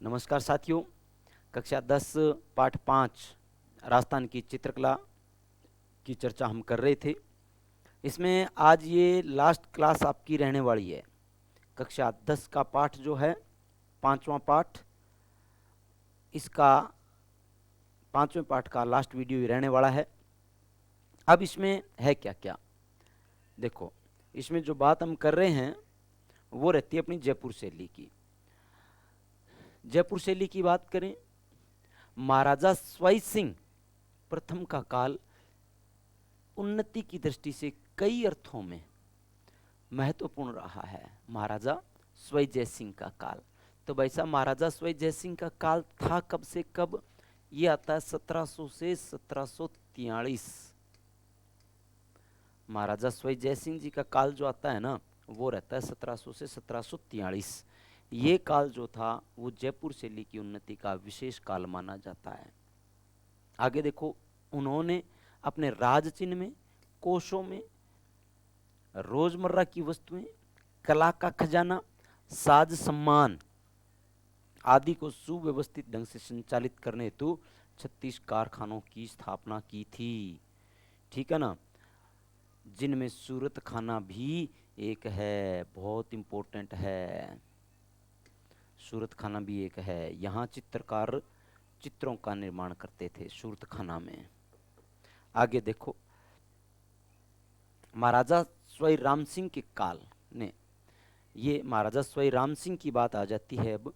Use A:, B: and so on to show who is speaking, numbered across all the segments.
A: नमस्कार साथियों। कक्षा 10 पाठ 5 राजस्थान की चित्रकला की चर्चा हम कर रहे थे। इसमें आज ये लास्ट क्लास आपकी रहने वाली है। कक्षा 10 का पाठ जो है, पांचवा पाठ, इसका पांचवें पाठ का लास्ट वीडियो ही रहने वाला है। अब इसमें है क्या क्या, देखो। इसमें जो बात हम कर रहे हैं वो रहती है अपनी जयपुर शैली की। जयपुर शैली की बात करें, महाराजा स्वाई सिंह प्रथम का काल उन्नति की दृष्टि से कई अर्थों में महत्वपूर्ण रहा है। महाराजा स्वै जय सिंह का काल, तो भाई साहब महाराजा स्वै जय सिंह का काल था कब से कब? ये आता है 1700 से 1743। महाराजा स्वै जय सिंह जी का काल जो आता है ना, वो रहता है 1700 से 1743। ये काल जो था वो जयपुर शैली की उन्नति का विशेष काल माना जाता है। आगे देखो, उन्होंने अपने राज चिन्ह में, कोशों में, रोजमर्रा की वस्तुएं, कला का खजाना, साज सम्मान आदि को सुव्यवस्थित ढंग से संचालित करने हेतु 36 कारखानों की स्थापना की थी। ठीक है ना, जिनमें सूरत खाना भी एक है, बहुत इंपॉर्टेंट है। सूरत खाना भी एक है। यहाँ चित्रकार चित्रों का निर्माण करते थे सूरत खाना में। आगे देखो, महाराजा स्वै राम सिंह के काल ने, ये महाराजा स्वै राम सिंह की बात आ जाती है अब।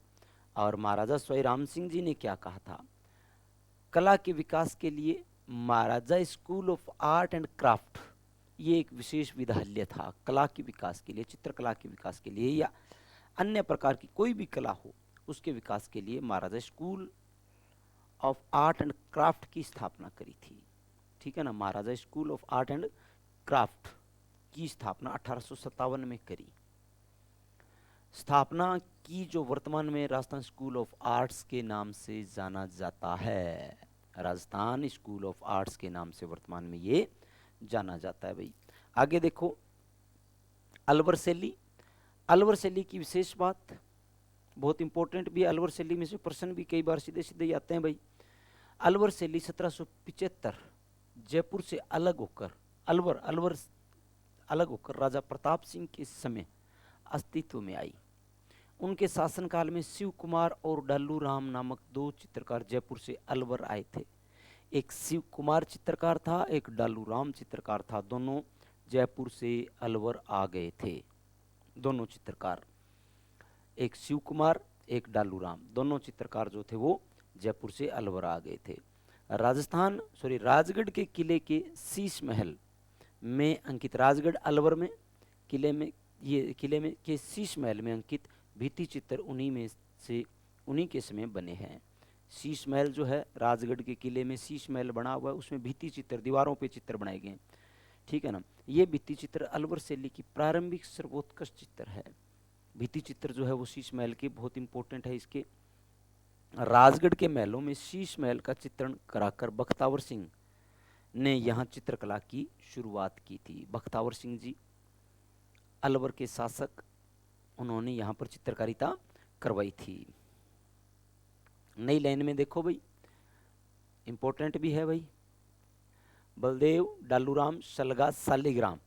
A: और महाराजा स्वै राम सिंह जी ने क्या कहा था? कला के विकास के लिए Maharaja school of art and craft, ये एक विशेष विद्यालय था कला के विकास के लिए, चित्रकला के विकास के लिए या अन्य प्रकार की कोई भी कला हो उसके विकास के लिए Maharaja school of art and craft की स्थापना करी थी। ठीक है ना, Maharaja school of art and craft की स्थापना 1857 में करी। स्थापना की जो वर्तमान में राजस्थान स्कूल ऑफ आर्ट्स के नाम से जाना जाता है। राजस्थान स्कूल ऑफ आर्ट्स के नाम से वर्तमान में ये जाना जाता है भाई। आगे देखो, अलवर शैली। अलवर शैली की विशेष बात बहुत इंपॉर्टेंट भी है। अलवर शैली में से प्रश्न भी कई बार सीधे सीधे ही आते हैं भाई। अलवर शैली 1775 जयपुर से अलग होकर, अलवर अलवर अलग होकर राजा प्रताप सिंह के समय अस्तित्व में आई। उनके शासनकाल में शिव कुमार और डालू राम नामक दो चित्रकार जयपुर से अलवर आए थे। एक शिव कुमार चित्रकार था, एक डालू राम चित्रकार था। दोनों जयपुर से अलवर आ गए थे। दोनों चित्रकार, एक शिव कुमार एक डालू राम, दोनों चित्रकार जो थे वो जयपुर से अलवर आ गए थे। राजगढ़ के किले के शीश महल में अंकित, राजगढ़ अलवर में किले में, ये किले में के शीश महल में अंकित भित्ति चित्र उन्हीं के समय बने हैं। शीश महल जो है राजगढ़ के किले में शीश महल बना हुआ है, उसमें भित्ति चित्र, दीवारों पे चित्र बनाए गए हैं। ठीक है ना, ये भित्ति चित्र अलवर शैली की प्रारंभिक सर्वोत्कृष्ट चित्र है। भित्ति चित्र जो है वो शीश महल के बहुत इंपॉर्टेंट है। इसके राजगढ़ के महलों में शीश महल का चित्रण कराकर बख्तावर सिंह ने यहाँ चित्रकला की शुरुआत की थी। बख्तावर सिंह जी अलवर के शासक, उन्होंने यहाँ पर चित्रकारिता करवाई थी। नई लाइन में देखो भाई, इंपॉर्टेंट भी है भाई, बलदेव, डालूराम, सलगा, शालिग्राम,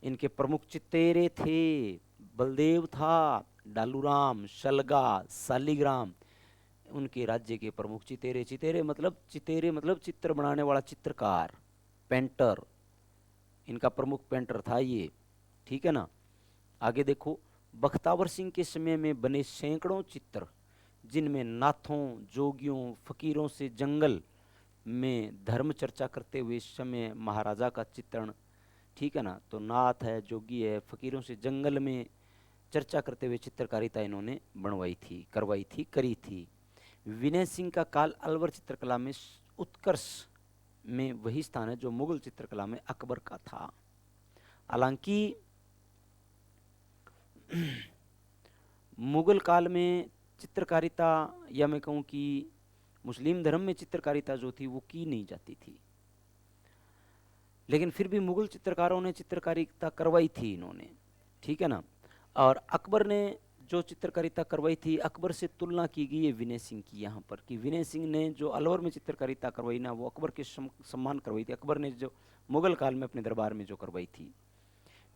A: इनके प्रमुख चितेरे थे। बलदेव था, डालूराम, शलगा, शालिग्राम उनके राज्य के प्रमुख चितेरे। चितेरे मतलब चित्र बनाने वाला चित्रकार, पेंटर, इनका प्रमुख पेंटर था ये। ठीक है ना। आगे देखो, बख्तावर सिंह के समय में बने सैकड़ों चित्र, जिनमें नाथों, जोगियों, फकीरों से जंगल में धर्म चर्चा करते हुए समय महाराजा का चित्रण। ठीक है ना, तो नाथ है, जोगी है, फकीरों से जंगल में चर्चा करते हुए चित्रकारिता इन्होंने बनवाई थी, करवाई थी, करी थी। विनय सिंह का काल अलवर चित्रकला में उत्कर्ष में वही स्थान है जो मुगल चित्रकला में अकबर का था। हालांकि मुगल काल में चित्रकारिता, या मैं कहूँ कि मुस्लिम धर्म में चित्रकारिता जो थी वो की नहीं जाती थी, लेकिन फिर भी मुगल चित्रकारों ने चित्रकारिता करवाई थी इन्होंने। ठीक है ना। और अकबर ने जो चित्रकारिता करवाई थी अकबर से तुलना की गई है विनय सिंह की यहाँ पर, कि विनय सिंह ने जो अलवर में चित्रकारिता करवाई ना वो अकबर के सम्मान करवाई थी। अकबर ने जो मुगल काल में अपने दरबार में जो करवाई थी।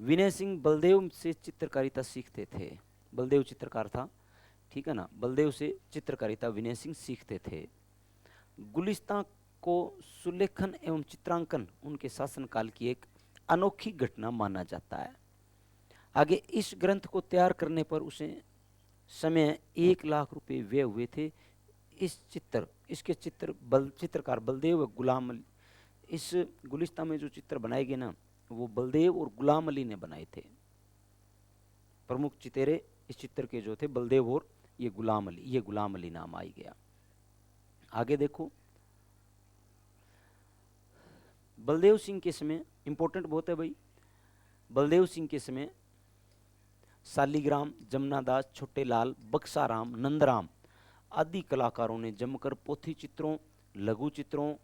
A: विनय सिंह बलदेव से चित्रकारिता सीखते थे। बलदेव चित्रकार था, ठीक है ना, बलदेव से चित्रकारिता विनय सिंह सीखते थे। गुलिस्तां को सुलेखन एवं चित्रांकन उनके शासनकाल की एक अनोखी घटना माना जाता है। आगे इस ग्रंथ को तैयार करने पर उसे समय 1 लाख रुपए व्यय हुए थे। इसके चित्रकार बलदेव व गुलाम अली। इस गुलिस्तां में जो चित्र बनाए गए ना वो बलदेव और गुलाम अली ने बनाए थे। प्रमुख चितेरे इस चित्र के जो थे बलदेव और ये गुलाम अली नाम आई गया। आगे देखो, बलदेव सिंह के समय इंपॉर्टेंट बहुत है भाई। बलदेव सिंह के समय शालिग्राम, जमुनादास, छोटेलाल, बक्साराम, नंदराम आदि कलाकारों ने जमकर पोथी चित्रों, लघु चित्रों,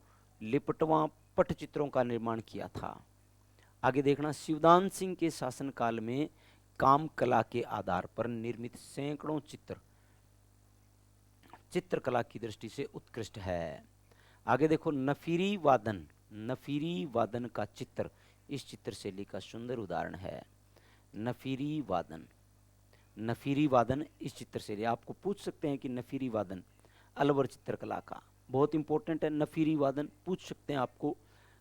A: लिपटवा पट चित्रों का निर्माण किया था। आगे देखना, शिवदान सिंह के शासनकाल में काम कला के आधार पर निर्मित सैकड़ों चित्र चित्रकला की दृष्टि से उत्कृष्ट है। आगे देखो, नफीरी वादन का चित्र इस चित्र शैली का सुंदर उदाहरण है। नफीरी वादन इस चित्र शैली, आपको पूछ सकते हैं कि नफीरी वादन अलवर चित्रकला का बहुत इंपॉर्टेंट है। नफीरी वादन पूछ सकते हैं आपको।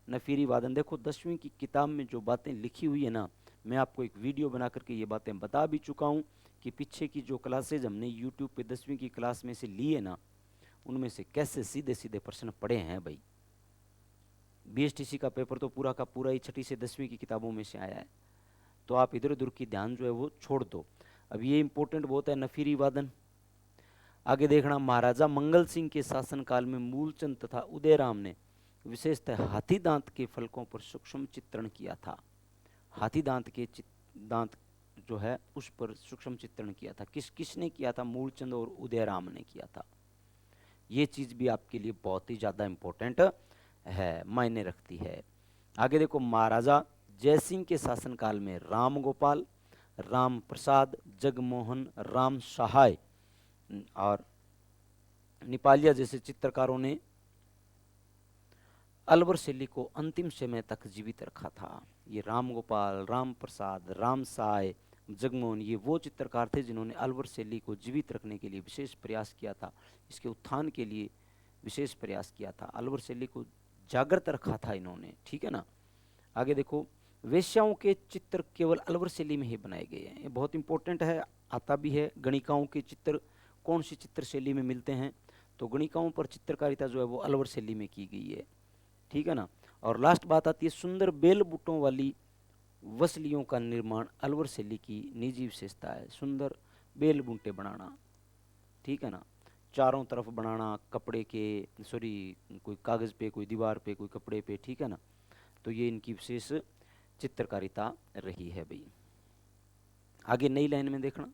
A: नफीरी वादन देखो 10वीं की किताब में जो बातें लिखी हुई है ना, मैं आपको एक वीडियो बना करके ये बातें बता भी चुका हूँ कि पीछे की जो क्लासेज हमने यूट्यूब पे 10वीं की क्लास में से ली है ना, उनमें से कैसे सीधे सीधे प्रश्न पड़े हैं भाई। बीएसटीसी का पेपर तो पूरा का पूरा ही 6ठी से 10वीं की किताबों में से आया है, तो आप इधर उधर की ध्यान जो है वो छोड़ दो। अब ये इंपॉर्टेंट बहुत है नफीरी वादन। आगे देखना, महाराजा मंगल सिंह के शासनकाल में मूलचंद तथा उदयराम ने विशेषतः हाथी दांत के फलकों पर सूक्ष्म चित्रण किया था। हाथी दांत के दांत जो है उस पर सूक्ष्म चित्रण किया था। किसने किया था? मूलचंद और उदयराम ने किया था। ये चीज भी आपके लिए बहुत ही ज्यादा इंपॉर्टेंट है, मायने रखती है। आगे देखो, महाराजा जयसिंह के शासनकाल में राम गोपाल, राम प्रसाद, जगमोहन, राम सहाय और निपालिया जैसे चित्रकारों ने अलवर शैली को अंतिम समय तक जीवित रखा था। ये राम गोपाल, राम प्रसाद, राम सहाय, जगमोहन, ये वो चित्रकार थे जिन्होंने अलवर शैली को जीवित रखने के लिए विशेष प्रयास किया था। इसके उत्थान के लिए विशेष प्रयास किया था। अलवर शैली को जागृत रखा था इन्होंने, ठीक है ना। आगे देखो, वेश्याओं के चित्र केवल अलवर शैली में ही बनाए गए हैं। ये बहुत इंपॉर्टेंट है, आता भी है। गणिकाओं के चित्र कौन सी चित्र शैली में मिलते हैं? तो गणिकाओं पर चित्रकारिता जो है वो अलवर शैली में की गई है, ठीक है ना। और लास्ट बात आती है, सुंदर बेल बूटों वाली वसलियों का निर्माण अलवर शैली की निजी विशेषता है। सुंदर बेल बूटे बनाना, ठीक है ना, चारों तरफ बनाना, कपड़े के कोई कागज पे, कोई दीवार पे, कोई कपड़े पे, ठीक है ना। तो ये इनकी विशेष चित्रकारिता रही है भाई। आगे नई लाइन में देखना,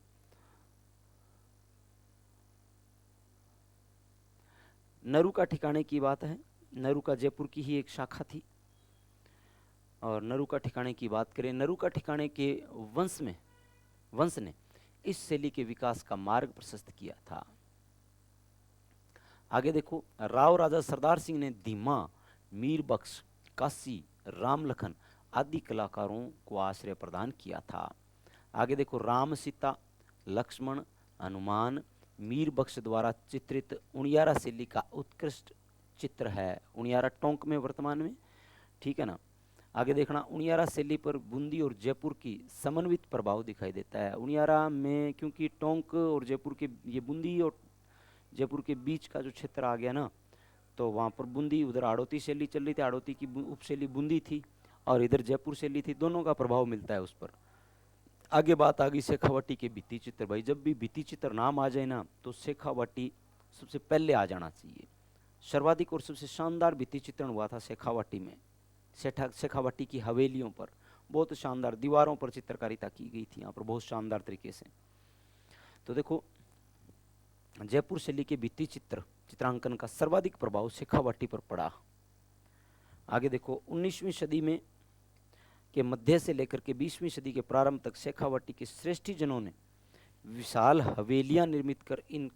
A: नरुका ठिकाने की बात है। नरुका जयपुर की ही एक शाखा थी। और नरुका ठिकाने की बात करें, नरुका ठिकाने के वंश ने इस शैली के विकास का मार्ग प्रशस्त किया था। आगे देखो, राव राजा सरदार सिंह ने धीमा, मीर बख्श, काशी, राम लखन आदि कलाकारों को आश्रय प्रदान किया था। आगे देखो, राम सीता, लक्ष्मण, हनुमान मीर बख्श द्वारा चित्रित उनियारा शैली का उत्कृष्ट चित्र है। उनियारा टोंक में वर्तमान में, ठीक है ना। आगे देखना, उनियारा शैली पर बूंदी और जयपुर की समन्वित प्रभाव दिखाई देता है। उनियारा में क्योंकि टोंक और जयपुर के, ये बूंदी और जयपुर के बीच का जो क्षेत्र आ गया ना, तो वहाँ पर बूंदी, उधर आड़ोती शैली चल रही थी, आड़ोती की उपशैली बूंदी थी, और इधर जयपुर शैली थी। दोनों का प्रभाव मिलता है उस पर। आगे बात आ गई शेखावाटी के भित्ति चित्र। भाई जब भी भित्ति चित्र नाम आ जाए ना तो शेखावाटी सबसे पहले आ जाना चाहिए। सर्वाधिक और सबसे शानदार भित्ति चित्रण हुआ था शेखावाटी में। शेखावाटी की हवेलियों पर बहुत शानदार, दीवारों पर चित्रकारिता की गई थी यहाँ पर बहुत शानदार तरीके से। तो देखो, जयपुर शैली के भित्ति चित्रांकन का सर्वाधिक प्रभाव शेखावाटी पर पड़ा। आगे देखो, 19वीं सदी में के मध्य से लेकर के 20वीं सदी के प्रारंभ तक शेखावाटी के श्रेष्ठी जनों ने विशाल हवेलियां निर्मित कर इन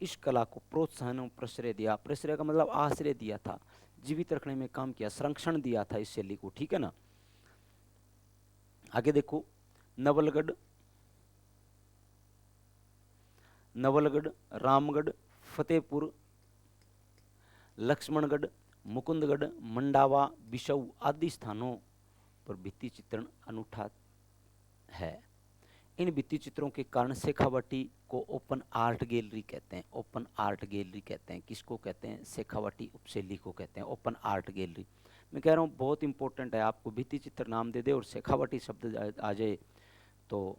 A: इस कला को प्रोत्साहन और प्रश्रय दिया। प्रश्रय का मतलब आश्रय दिया था, जीवित रखने में काम किया, संरक्षण दिया था इस शैली को, ठीक है ना। आगे देखो, नवलगढ़, नवलगढ़, रामगढ़, फतेहपुर, लक्ष्मणगढ़, मुकुंदगढ़, मंडावा, बिशऊ आदि स्थानों पर भित्ति चित्रण अनूठा है। इन भित्ति चित्रों के कारण शेखावाटी को ओपन आर्ट गैलरी कहते हैं। ओपन आर्ट गैलरी कहते हैं, किसको कहते हैं? शेखावाटी उपशैली को कहते हैं ओपन आर्ट गैलरी। मैं कह रहा हूँ बहुत इंपॉर्टेंट है, आपको भित्ति चित्र नाम दे दे और शेखावाटी शब्द आ जाए तो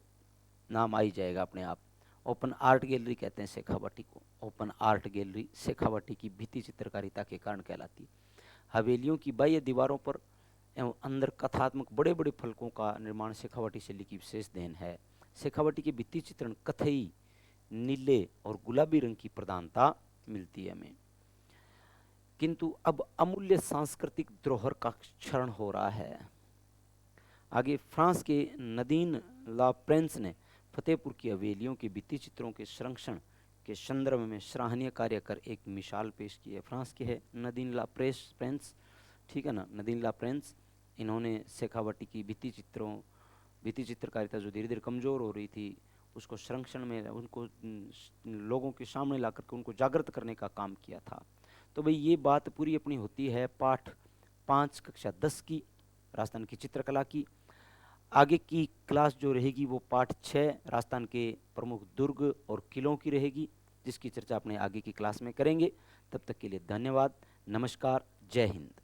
A: नाम आ ही जाएगा अपने आप। ओपन आर्ट गैलरी कहते हैं शेखावाटी को। ओपन आर्ट गैलरी शेखावाटी की भित्ति चित्रकारिता के कारण कहलाती। हवेलियों की बाह्य दीवारों पर एवं अंदर कथात्मक बड़े बड़े फलकों का निर्माण शेखावाटी शैली की विशेष देन है। शेखावाटी के भित्ति चित्रण कथई, नीले और गुलाबी रंग की प्रधानता मिलती है हमें। किंतु अब अमूल्य सांस्कृतिक धरोहर का क्षरण हो रहा है। आगे, फ्रांस के नदीन ला प्रेंस ने फतेहपुर की हवेलियों के भित्ति चित्रों के संरक्षण के संदर्भ में सराहनीय कार्य कर एक मिसाल पेश की है। फ्रांस के है नदीन ला प्रेंस, ठीक है ना, नदीन ला प्रेंस। इन्होंने शेखावाटी की भित्ति चित्रकारिता जो धीरे धीरे कमज़ोर हो रही थी उसको संरक्षण में, उनको लोगों के सामने ला करके उनको जागृत करने का काम किया था। तो भाई ये बात पूरी अपनी होती है पाठ 5 कक्षा 10 की राजस्थान की चित्रकला की। आगे की क्लास जो रहेगी वो पाठ 6 राजस्थान के प्रमुख दुर्ग और किलों की रहेगी, जिसकी चर्चा अपने आगे की क्लास में करेंगे। तब तक के लिए धन्यवाद, नमस्कार, जय हिंद।